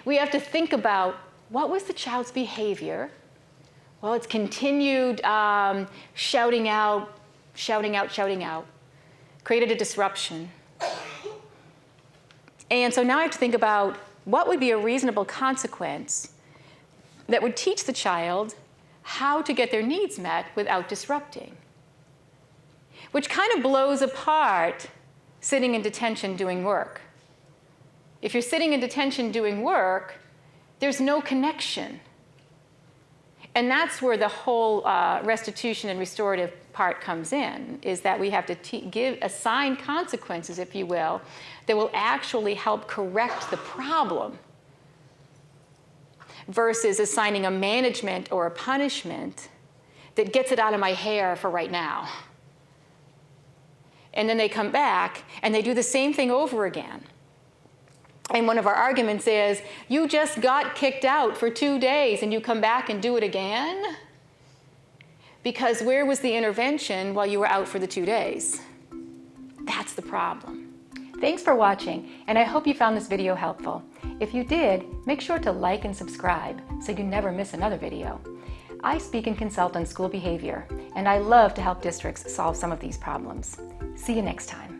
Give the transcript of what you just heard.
We have to think about, what was the child's behavior? Well, it's continued shouting out, created a disruption. And so now I have to think about what would be a reasonable consequence that would teach the child how to get their needs met without disrupting, which kind of blows apart sitting in detention doing work. If you're sitting in detention doing work, there's no connection. And that's where the whole restitution and restorative part comes in, is that we have to assign consequences, if you will, that will actually help correct the problem, versus assigning a management or a punishment that gets it out of my hair for right now. And then they come back and they do the same thing over again. And one of our arguments is, you just got kicked out for 2 days and you come back and do it again? Because where was the intervention while you were out for the 2 days? That's the problem. Thanks for watching, and I hope you found this video helpful. If you did, make sure to like and subscribe so you never miss another video. I speak and consult on school behavior, and I love to help districts solve some of these problems. See you next time.